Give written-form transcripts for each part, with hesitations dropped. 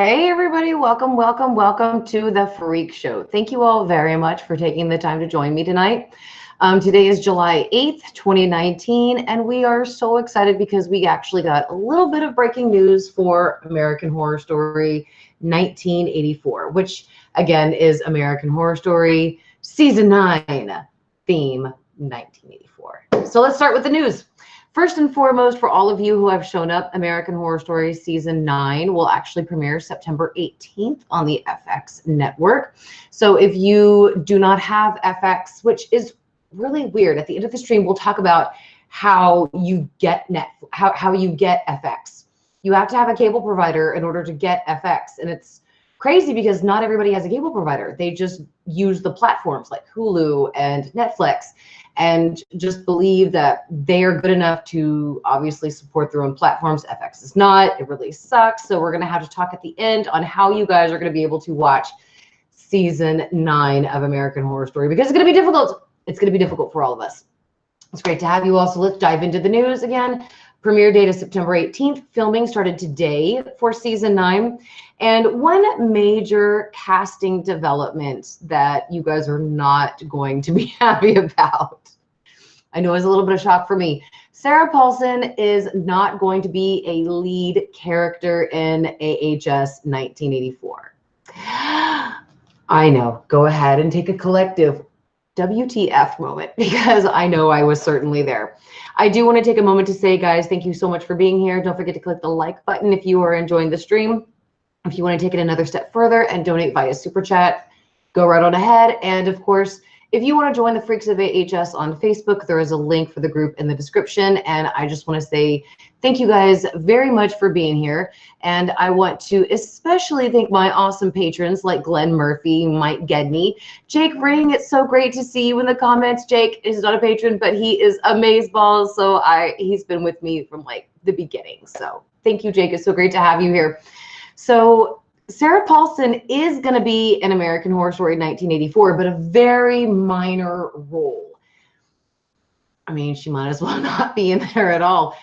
Hey everybody, welcome to the Freak Show. Thank you all very much for taking the time to join me tonight. Today is July 8th, 2019, and we are so excited because we actually got a little bit of breaking news for American Horror Story 1984, which again is American Horror Story Season 9, theme 1984. So let's start with the news. First and foremost, for all of you who have shown up, American Horror Story Season 9 will actually premiere September 18th on the FX network. So if you do not have FX, which is really weird, at the end of the stream, we'll talk about how you get how you get FX. You have to have a cable provider in order to get FX. And it's crazy because not everybody has a cable provider. They just use the platforms like Hulu and Netflix and just believe that they are good enough to obviously support their own platforms. FX is not. It really sucks. So we're going to have to talk at the end on how you guys are going to be able to watch Season 9 of American Horror Story, because it's going to be difficult. It's going to be difficult for all of us. It's great to have you all. So let's dive into the news again. Premiere date is September 18th. Filming started today for Season 9. And one major casting development that you guys are not going to be happy about, I know it's a little bit of shock for me. Sarah Paulson is not going to be a lead character in AHS 1984. I know. Go ahead and take a collective WTF moment, because I know I was certainly there. I do want to take a moment to say, guys, thank you so much for being here. Don't forget to click the like button if you are enjoying the stream. If you want to take it another step further and donate via Super Chat, go right on ahead. And of course, if you want to join the Freaks of AHS on Facebook, there is a link for the group in the description. And I just want to say thank you guys very much for being here. And I want to especially thank my awesome patrons like Glenn Murphy, Mike Gedney, Jake Ring. It's so great to see you in the comments. Jake is not a patron, but he is amazeballs. So he's been with me from like the beginning. So thank you, Jake. It's so great to have you here. So Sarah Paulson is going to be in American Horror Story 1984, but a very minor role. I mean, she might as well not be in there at all.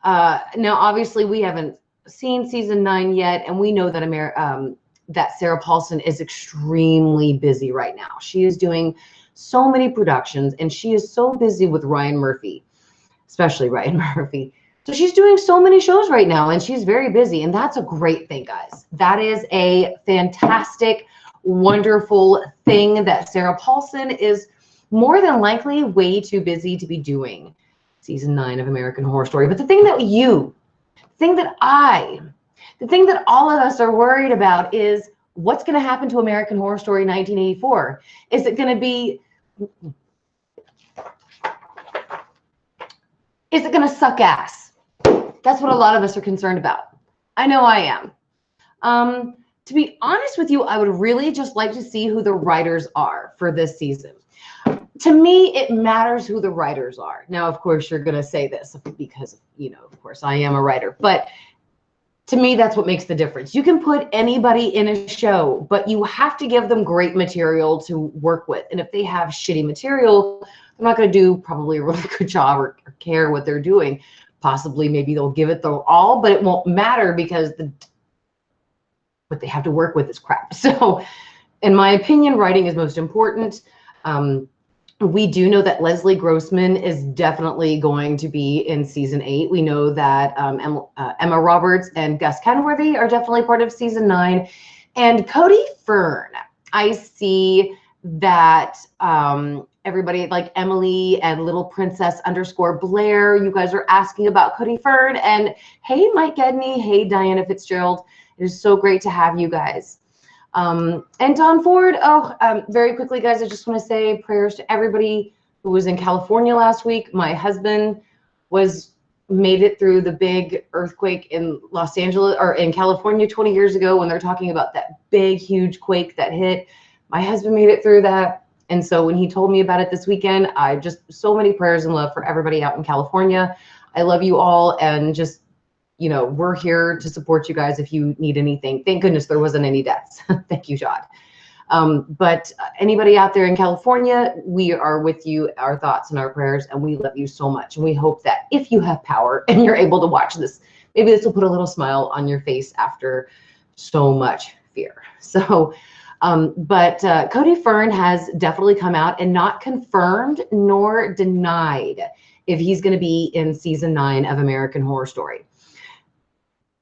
Now, obviously, we haven't seen Season 9 yet, and we know that that Sarah Paulson is extremely busy right now. She is doing so many productions, and she is so busy with Ryan Murphy, especially Ryan Murphy. So she's doing so many shows right now, and she's very busy, and that's a great thing, guys. That is a fantastic, wonderful thing that Sarah Paulson is more than likely way too busy to be doing Season 9 of American Horror Story. But the thing that the thing that all of us are worried about is what's going to happen to American Horror Story 1984. Is it going to suck ass? That's what a lot of us are concerned about. I know I am. To be honest with you, I would really just like to see who the writers are for this season. To me, it matters who the writers are. Now, of course, you're going to say this because, you know, of course, I am a writer. But to me, that's what makes the difference. You can put anybody in a show, but you have to give them great material to work with. And if they have shitty material, they're not going to do probably a really good job or care what they're doing. Possibly, maybe they'll give it their all, but it won't matter because what they have to work with is crap. So in my opinion, writing is most important. We do know that Leslie Grossman is definitely going to be in Season 8. We know that Emma Roberts and Gus Kenworthy are definitely part of Season 9. And Cody Fern, I see that everybody like Emily and Little Princess _Blair, you guys are asking about Cody Fern. And hey, Mike Gedney, hey, Diana Fitzgerald. It is so great to have you guys. And Don Ford, very quickly, guys, I just want to say prayers to everybody who was in California last week. My husband made it through the big earthquake in Los Angeles or in California 20 years ago when they're talking about that big, huge quake that hit. My husband made it through that. And so when he told me about it this weekend, I just so many prayers and love for everybody out in California. I love you all, and just, you know, we're here to support you guys if you need anything. Thank goodness there wasn't any deaths. Thank you, Jod. But anybody out there in California, we are with you, our thoughts and our prayers, and we love you so much. And we hope that if you have power and you're able to watch this, maybe this will put a little smile on your face after so much fear. So, but Cody Fern has definitely come out and not confirmed nor denied if he's going to be in season 9 of American Horror Story.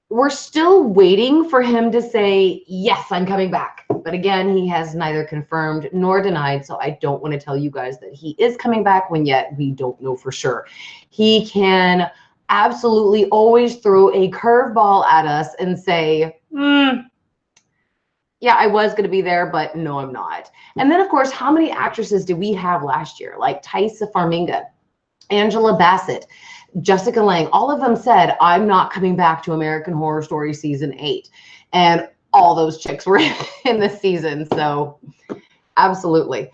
We're still waiting for him to say, yes, I'm coming back. But again, he has neither confirmed nor denied. So I don't want to tell you guys that he is coming back when yet we don't know for sure. He can absolutely always throw a curveball at us and say, yeah, I was going to be there, but no, I'm not. And then, of course, how many actresses did we have last year? Like Taissa Farmiga, Angela Bassett, Jessica Lange, all of them said, I'm not coming back to American Horror Story season 8. And all those chicks were in this season. So absolutely.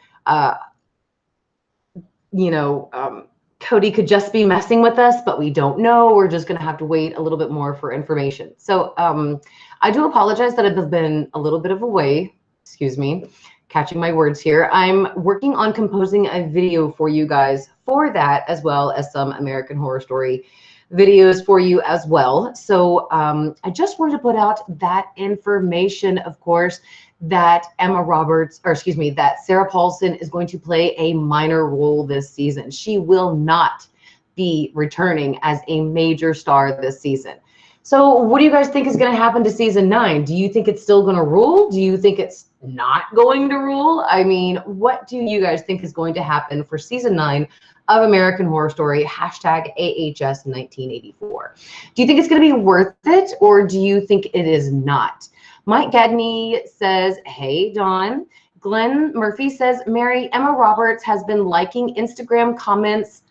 Cody could just be messing with us, but we don't know. We're just going to have to wait a little bit more for information. So I do apologize that I've been a little bit of away. Excuse me, catching my words here. I'm working on composing a video for you guys for that, as well as some American Horror Story videos for you as well. So I just wanted to put out that information, of course, that that Sarah Paulson is going to play a minor role this season. She will not be returning as a major star this season. So what do you guys think is going to happen to season 9? Do you think it's still going to rule? Do you think it's not going to rule? I mean, what do you guys think is going to happen for season 9 of American Horror Story, #AHS1984? Do you think it's going to be worth it, or do you think it is not? Mike Gadney says, hey, Dawn. Glenn Murphy says, Mary, Emma Roberts has been liking Instagram comments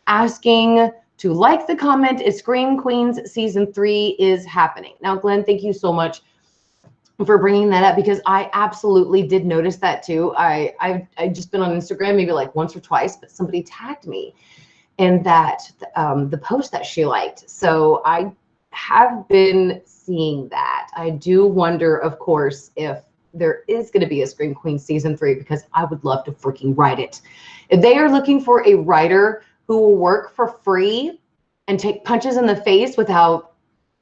asking to like the comment if Scream Queens season 3 is happening. Now, Glenn, thank you so much for bringing that up, because I absolutely did notice that too. I've just been on Instagram maybe like once or twice, but somebody tagged me in that the post that she liked. So I have been seeing that. I do wonder, of course, if there is going to be a Scream Queen season 3, because I would love to freaking write it. If they are looking for a writer who will work for free and take punches in the face without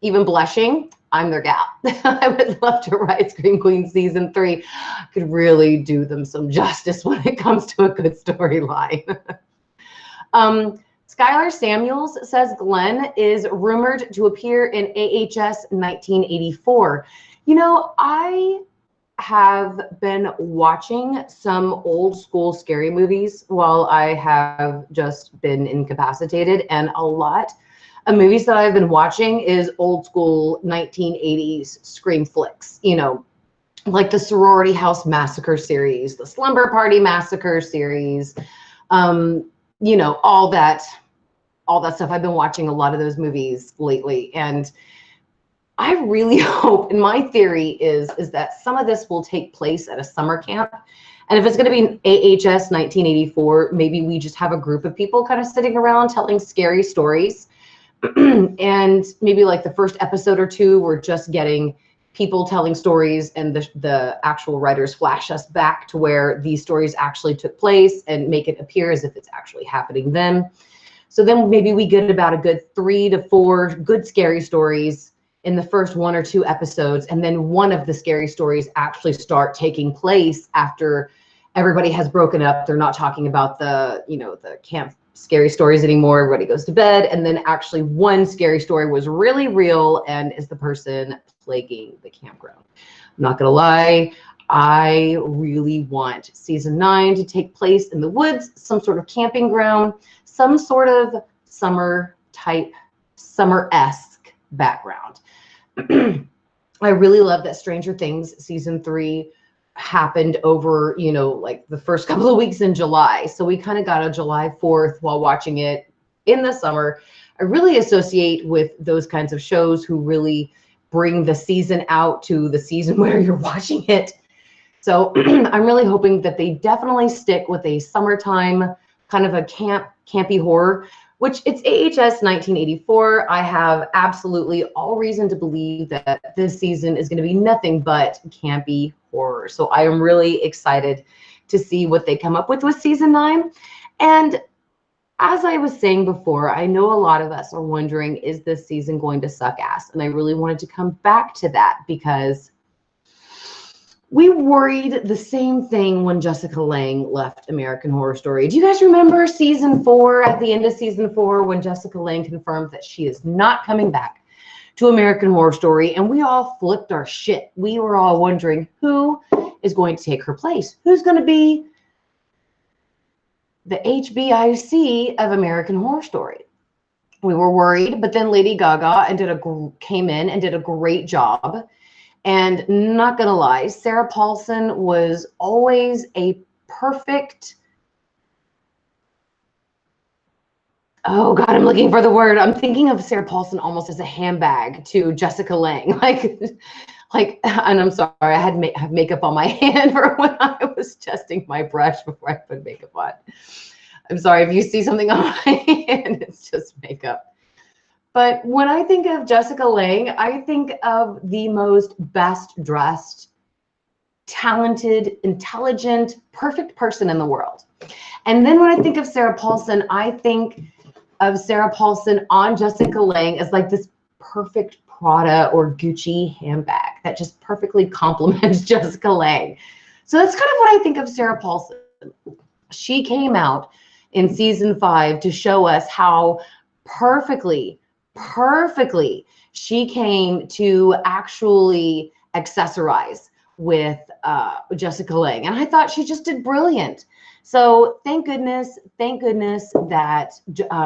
even blushing, I'm their gal. I would love to write Scream Queen season 3. I could really do them some justice when it comes to a good storyline. Skylar Samuels says Glenn is rumored to appear in AHS 1984. You know, I have been watching some old school scary movies while I have just been incapacitated, and a lot of movies that I've been watching is old school 1980s Scream flicks, you know, like the Sorority House Massacre series, the Slumber Party Massacre series, you know, all that stuff. I've been watching a lot of those movies lately, and I really hope, and my theory is that some of this will take place at a summer camp. And if it's going to be an AHS 1984, maybe we just have a group of people kind of sitting around telling scary stories. And maybe like the first episode or two, we're just getting people telling stories, and the actual writers flash us back to where these stories actually took place and make it appear as if it's actually happening then. So then maybe we get about a good 3 to 4 good scary stories in the first 1 or 2 episodes, and then one of the scary stories actually start taking place after everybody has broken up. They're not talking about the, you know, the camp scary stories anymore. Everybody goes to bed, and then actually one scary story was really real and is the person plaguing the campground. I'm not gonna lie, I really want season 9 to take place in the woods, some sort of camping ground, some sort of summer type, summer-esque background. I really love that Stranger Things season 3 happened over, you know, like the first couple of weeks in July. So we kind of got a July 4th while watching it in the summer. I really associate with those kinds of shows who really bring the season out to the season where you're watching it. So I'm really hoping that they definitely stick with a summertime kind of a campy horror, which it's AHS 1984. I have absolutely all reason to believe that this season is going to be nothing but campy horror. So I am really excited to see what they come up with season 9. And as I was saying before, I know a lot of us are wondering, is this season going to suck ass? And I really wanted to come back to that, because We worried the same thing when Jessica Lange left American Horror Story. Do you guys remember season 4, at the end of season 4, when Jessica Lange confirmed that she is not coming back to American Horror Story, and we all flipped our shit. We were all wondering who is going to take her place. Who's going to be the HBIC of American Horror Story? We were worried, but then Lady Gaga came in and did a great job. And not gonna lie, Sarah Paulson was always a perfect, oh God, I'm looking for the word. I'm thinking of Sarah Paulson almost as a handbag to Jessica Lange. Like, and I'm sorry, I had have makeup on my hand for when I was testing my brush before I put makeup on. I'm sorry if you see something on my hand, it's just makeup. But when I think of Jessica Lange, I think of the most best dressed, talented, intelligent, perfect person in the world. And then when I think of Sarah Paulson, I think of Sarah Paulson on Jessica Lange as like this perfect Prada or Gucci handbag that just perfectly complements Jessica Lange. So that's kind of what I think of Sarah Paulson. She came out in season 5 to show us how perfectly she came to actually accessorize with Jessica Lange. And I thought she just did brilliant. So thank goodness that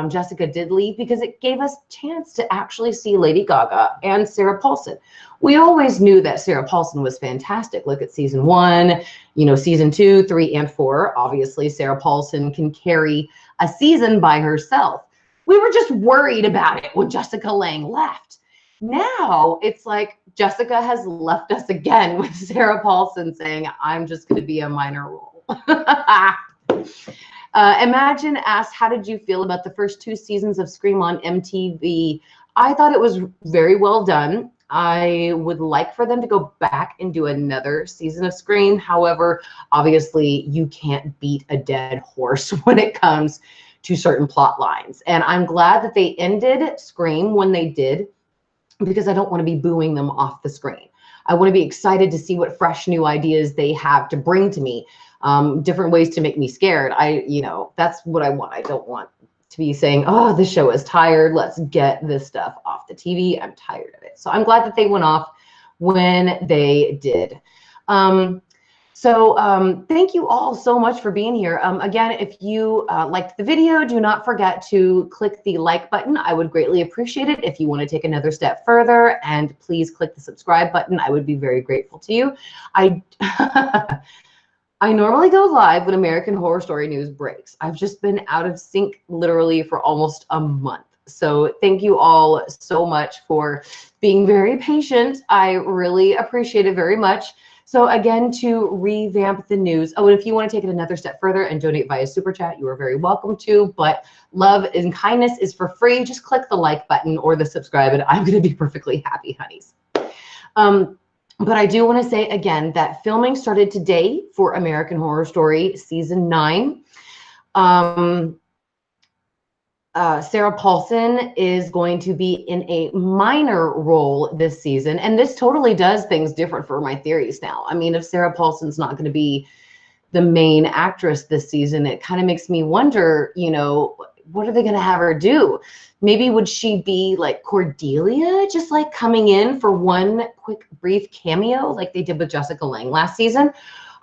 Jessica did leave, because it gave us a chance to actually see Lady Gaga and Sarah Paulson. We always knew that Sarah Paulson was fantastic. Look at season 1, you know, season 2, 3, and 4. Obviously, Sarah Paulson can carry a season by herself. We were just worried about it when Jessica Lange left. Now it's like Jessica has left us again with Sarah Paulson saying, I'm just going to be a minor role. Imagine asked, how did you feel about the first 2 seasons of Scream on MTV? I thought it was very well done. I would like for them to go back and do another season of Scream. However, obviously you can't beat a dead horse when it comes to certain plot lines. And I'm glad that they ended Scream when they did, because I don't want to be booing them off the screen. I want to be excited to see what fresh new ideas they have to bring to me. Different ways to make me scared. You know, that's what I want. I don't want to be saying, oh, this show is tired, let's get this stuff off the TV. I'm tired of it. So I'm glad that they went off when they did. Thank you all so much for being here. Again, if you liked the video, do not forget to click the like button. I would greatly appreciate it. If you want to take another step further, and please click the subscribe button, I would be very grateful to you. I normally go live when American Horror Story news breaks. I've just been out of sync literally for almost a month. So thank you all so much for being very patient. I really appreciate it very much. So again, to revamp the news. Oh, and if you want to take it another step further and donate via Super Chat, you are very welcome to. But love and kindness is for free. Just click the like button or the subscribe, and I'm going to be perfectly happy, honeys. But I do want to say again that filming started today for American Horror Story season 9. Sarah Paulson is going to be in a minor role this season. And this totally does things different for my theories now. I mean, if Sarah Paulson's not going to be the main actress this season, it kind of makes me wonder, you know, what are they going to have her do? Maybe would she be like Cordelia, just like coming in for one quick brief cameo like they did with Jessica Lange last season?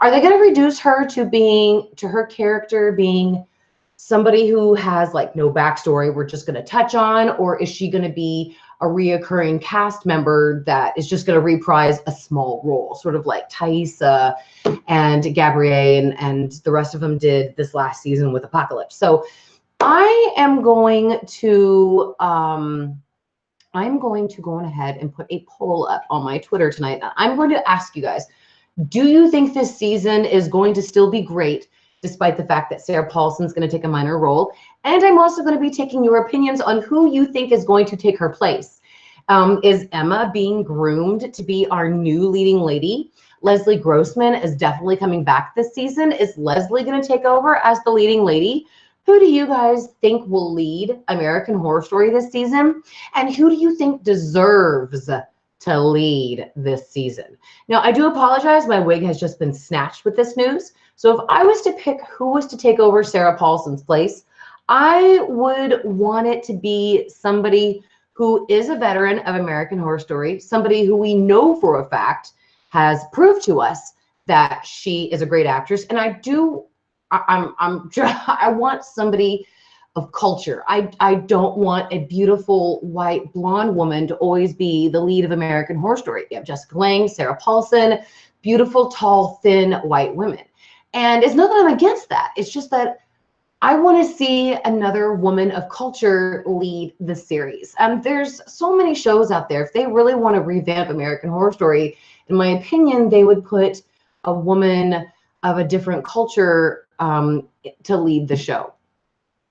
Are they going to reduce her to her character being somebody who has like no backstory we're just going to touch on? Or is she going to be a reoccurring cast member that is just going to reprise a small role, sort of like Thaisa and Gabrielle and the rest of them did this last season with Apocalypse? So I am going to go on ahead and put a poll up on my Twitter tonight. I'm going to ask you guys, do you think this season is going to still be great despite the fact that Sarah Paulson's going to take a minor role? And I'm also going to be taking your opinions on who you think is going to take her place. Is Emma being groomed to be our new leading lady? Leslie Grossman is definitely coming back this season. Is Leslie going to take over as the leading lady? Who do you guys think will lead American Horror Story this season? And who do you think deserves to lead this season. Now, I do apologize. My wig has just been snatched with this news. So if I was to pick who was to take over Sarah Paulson's place, I would want it to be somebody who is a veteran of American Horror Story, somebody who we know for a fact has proved to us that she is a great actress. And I want somebody of culture. I don't want a beautiful white blonde woman to always be the lead of American Horror Story. You have Jessica Lange, Sarah Paulson, beautiful, tall, thin white women. And it's not that I'm against that. It's just that I want to see another woman of culture lead the series. There's so many shows out there. If they really want to revamp American Horror Story, in my opinion, they would put a woman of a different culture to lead the show.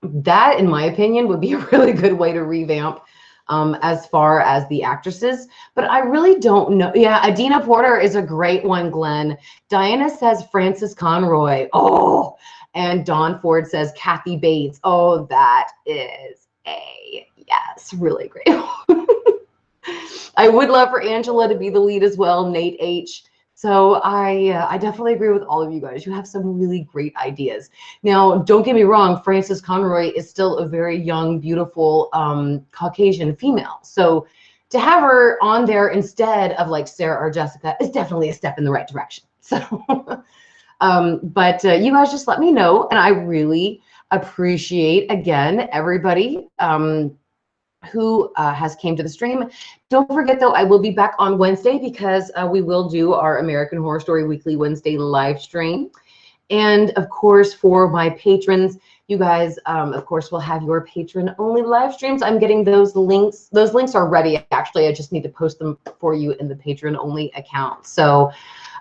That, in my opinion, would be a really good way to revamp as far as the actresses. But I really don't know. Yeah, Adina Porter is a great one, Glenn. Diana says Frances Conroy. Oh, and Dawn Ford says Kathy Bates. Oh, that is a yes, really great. I would love for Angela to be the lead as well, Nate H. So I definitely agree with all of you guys. You have some really great ideas. Now, don't get me wrong, Frances Conroy is still a very young, beautiful Caucasian female. So to have her on there instead of like Sarah or Jessica is definitely a step in the right direction. So, but you guys just let me know. And I really appreciate, again, everybody who has came to the stream. Don't forget, though, I will be back on Wednesday because we will do our American Horror Story Weekly Wednesday live stream. And, of course, for my patrons, you guys, of course, will have your patron-only live streams. I'm getting those links. Those links are ready, actually. I just need to post them for you in the patron-only account. So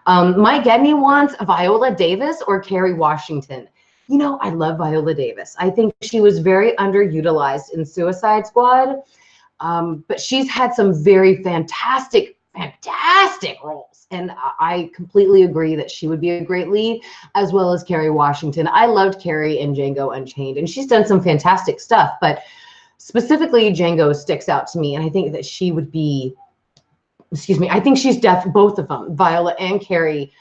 Mike Gedney wants Viola Davis or Kerry Washington. You know, I love Viola Davis. I think she was very underutilized in Suicide Squad, but she's had some very fantastic roles. And I completely agree that she would be a great lead, as well as Kerry Washington. I loved Kerry in Django Unchained, and she's done some fantastic stuff, but specifically Django sticks out to me, and I think that she would be, excuse me, I think she's both of them, Viola and Kerry,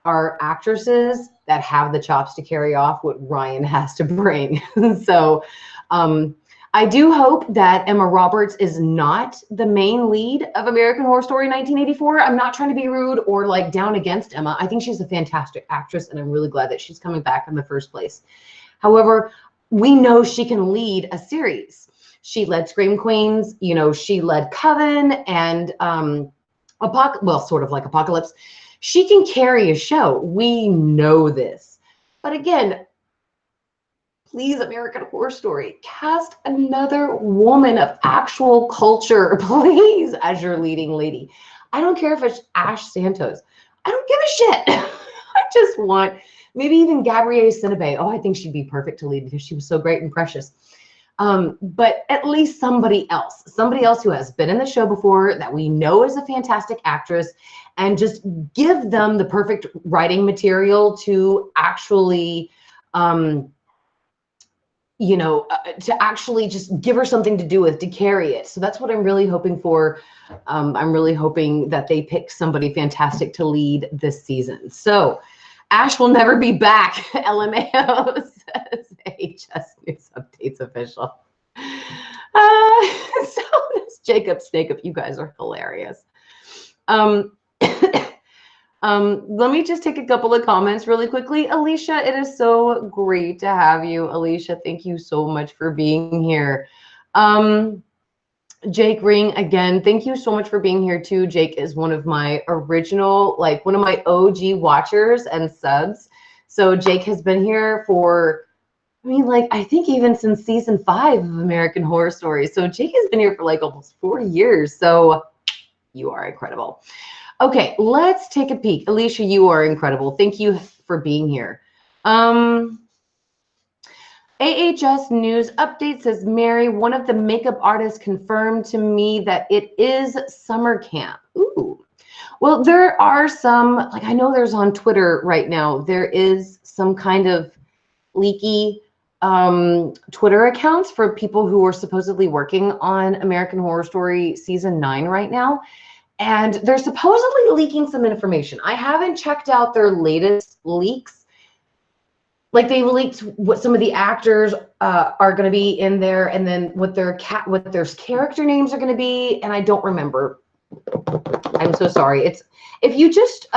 are actresses that have the chops to carry off what Ryan has to bring. So I do hope that Emma Roberts is not the main lead of American Horror Story 1984. I'm not trying to be rude or like down against Emma. I think she's a fantastic actress, and I'm really glad that she's coming back in the first place. However, we know she can lead a series. She led Scream Queens, you know, she led Coven and sort of like Apocalypse. She can carry a show. We know this. But again, please, American Horror Story, cast another woman of actual culture, please, as your leading lady. I don't care if it's Ash Santos. I don't give a shit. I just want maybe even Gabrielle Sidibe. Oh, I think she'd be perfect to lead because she was so great and precious. But at least somebody else who has been in the show before that we know is a fantastic actress, and just give them the perfect writing material to actually, you know, to actually just give her something to do with, to carry it. So that's what I'm really hoping for. I'm really hoping that they pick somebody fantastic to lead this season. So Ash will never be back, LMAO says HS News Updates official. So does Jacob Snake Up. You guys are hilarious. Let me just take a couple of comments really quickly. Alicia, it is so great to have you. Alicia, thank you so much for being here. Jake Ring, again, thank you so much for being here too. Jake is one of my original, like one of my OG watchers and subs. So Jake has been here for, I mean, like, I think even since season 5 of American Horror Story. So Jake has been here for like almost 40 years. So you are incredible. Okay, let's take a peek. Alicia, you are incredible. Thank you for being here. AHS News Update says, Mary, one of the makeup artists confirmed to me that it is summer camp. Ooh. Well, there are some, like I know there's on Twitter right now, there is some kind of leaky Twitter accounts for people who are supposedly working on American Horror Story Season 9 right now. And they're supposedly leaking some information. I haven't checked out their latest leaks. Like they leaked what some of the actors are going to be in there, and then what their character names are going to be, and I don't remember. I'm so sorry. It's if you just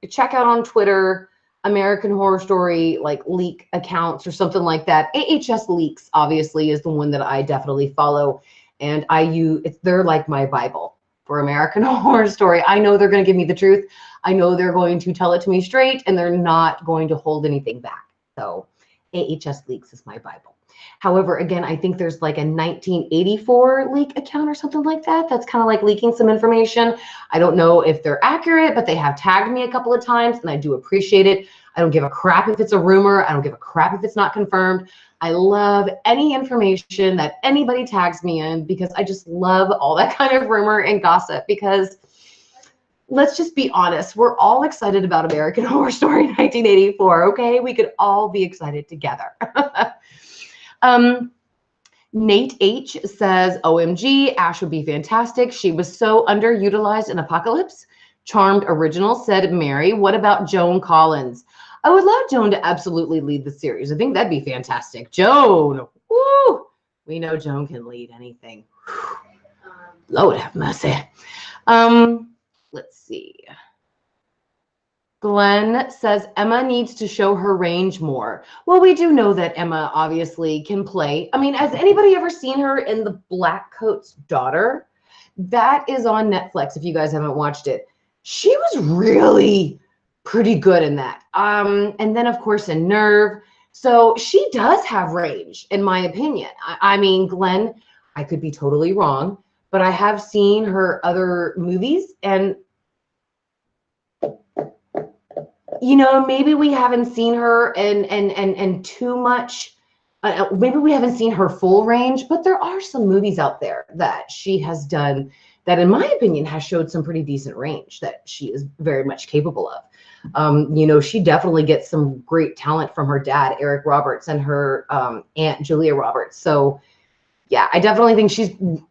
check out on Twitter American Horror Story like leak accounts or something like that. AHS Leaks obviously is the one that I definitely follow, and they're like my Bible for American Horror Story. I know they're going to give me the truth. I know they're going to tell it to me straight, and they're not going to hold anything back. So AHS Leaks is my Bible. However, again, I think there's like a 1984 leak account or something like that. That's kind of like leaking some information. I don't know if they're accurate, but they have tagged me a couple of times, and I do appreciate it. I don't give a crap if it's a rumor. I don't give a crap if it's not confirmed. I love any information that anybody tags me in, because I just love all that kind of rumor and gossip, because let's just be honest. We're all excited about American Horror Story 1984, okay? We could all be excited together. Nate H says, OMG, Ash would be fantastic. She was so underutilized in Apocalypse. Charmed Original said, Mary, what about Joan Collins? I would love Joan to absolutely lead the series. I think that'd be fantastic. Joan, woo! We know Joan can lead anything. Lord have mercy. Let's see. Glenn says Emma needs to show her range more. Well, we do know that Emma obviously can play. I mean, has anybody ever seen her in The Black Coat's Daughter? That is on Netflix if you guys haven't watched it. She was really pretty good in that. And then, of course, in Nerve. So she does have range, in my opinion. I mean, Glenn, I could be totally wrong, but I have seen her other movies, and you know, maybe we haven't seen her and too much. Maybe we haven't seen her full range, but there are some movies out there that she has done that, in my opinion, has showed some pretty decent range that she is very much capable of. You know, she definitely gets some great talent from her dad, Eric Roberts, and her aunt, Julia Roberts. So, yeah, I definitely think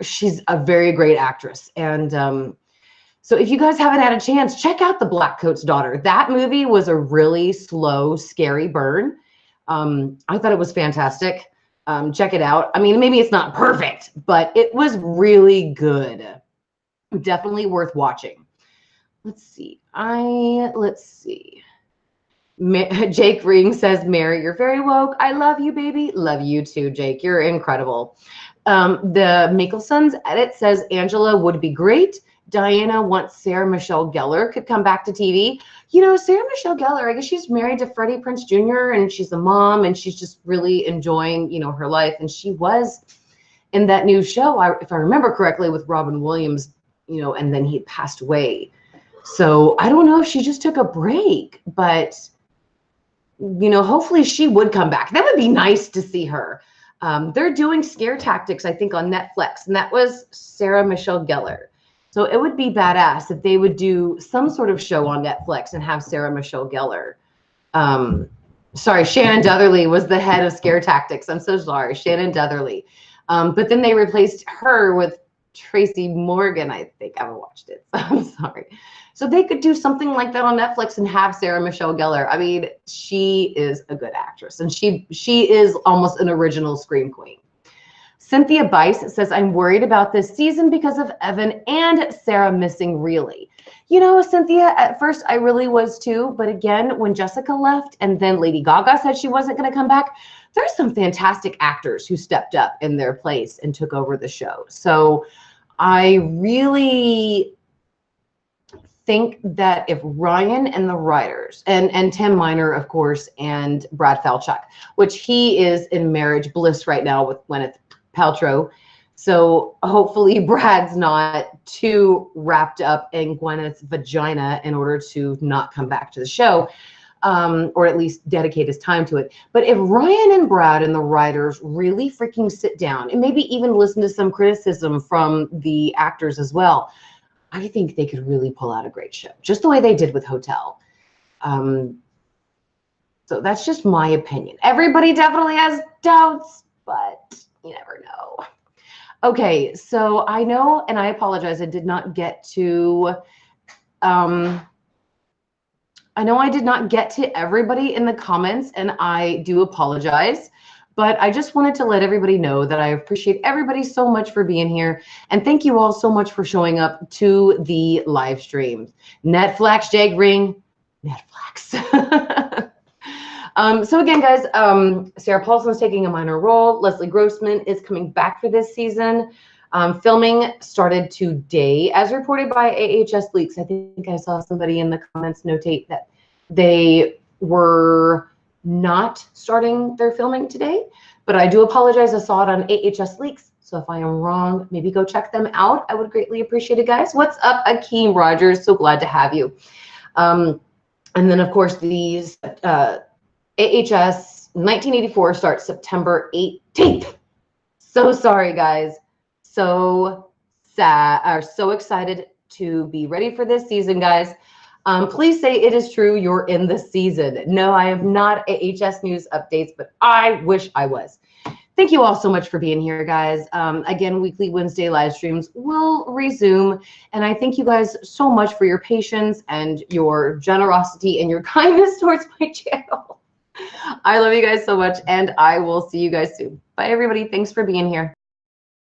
she's a very great actress. And so if you guys haven't had a chance, check out The Black Coat's Daughter. That movie was a really slow, scary burn. I thought it was fantastic. Check it out. I mean, maybe it's not perfect, but it was really good. Definitely worth watching. Let's see. Jake Ring says, Mary, you're very woke. I love you, baby. Love you too, Jake. You're incredible. The Mickelson's edit says Angela would be great. Diana wants Sarah Michelle Gellar could come back to TV. You know, Sarah Michelle Gellar, I guess she's married to Freddie Prinze Jr. and she's a mom and she's just really enjoying, you know, her life. And she was in that new show, if I remember correctly, with Robin Williams, you know, and then he passed away. So I don't know if she just took a break, but, you know, hopefully she would come back. That would be nice to see her. They're doing Scare Tactics, I think, on Netflix, and that was Sarah Michelle Gellar. So it would be badass if they would do some sort of show on Netflix and have Sarah Michelle Gellar. Sorry, Shannon Dutherly was the head of Scare Tactics. I'm so sorry, Shannon Dutherly. But then they replaced her with Tracy Morgan, I think. I haven't watched it, so I'm sorry. So they could do something like that on Netflix and have Sarah Michelle Gellar. I mean, she is a good actress, and she is almost an original Scream Queen. Cynthia Bice says, I'm worried about this season because of Evan and Sarah missing really. You know, Cynthia, at first I really was too, but again, when Jessica left and then Lady Gaga said she wasn't going to come back, there's some fantastic actors who stepped up in their place and took over the show. So I really think that if Ryan and the writers, and Tim Miner, of course, and Brad Falchuk, which he is in marriage bliss right now with Gwyneth Paltrow. So hopefully Brad's not too wrapped up in Gwyneth's vagina in order to not come back to the show, or at least dedicate his time to it. But if Ryan and Brad and the writers really freaking sit down and maybe even listen to some criticism from the actors as well, I think they could really pull out a great show, just the way they did with Hotel. So that's just my opinion. Everybody definitely has doubts, but you never know. Okay, so I know, and I apologize, I did not get to, I know I did not get to everybody in the comments, and I do apologize. But I just wanted to let everybody know that I appreciate everybody so much for being here. And thank you all so much for showing up to the live stream. Netflix, Jag Ring, Netflix. So again, guys, Sarah Paulson is taking a minor role. Leslie Grossman is coming back for this season. Filming started today, as reported by AHS Leaks. I think I saw somebody in the comments notate that they were not starting their filming today, but I do apologize. I saw it on AHS Leaks. So if I am wrong, maybe go check them out. I would greatly appreciate it, guys. What's up, Akeem Rogers? So glad to have you. And then, of course, these AHS 1984 starts September 18th. So sorry, guys. So sad, or so excited to be ready for this season, guys. Please say it is true you're in the season. No, I am not AHS News updates, but I wish I was. Thank you all so much for being here, guys. Again, weekly Wednesday live streams will resume. And I thank you guys so much for your patience and your generosity and your kindness towards my channel. I love you guys so much, and I will see you guys soon. Bye, everybody. Thanks for being here.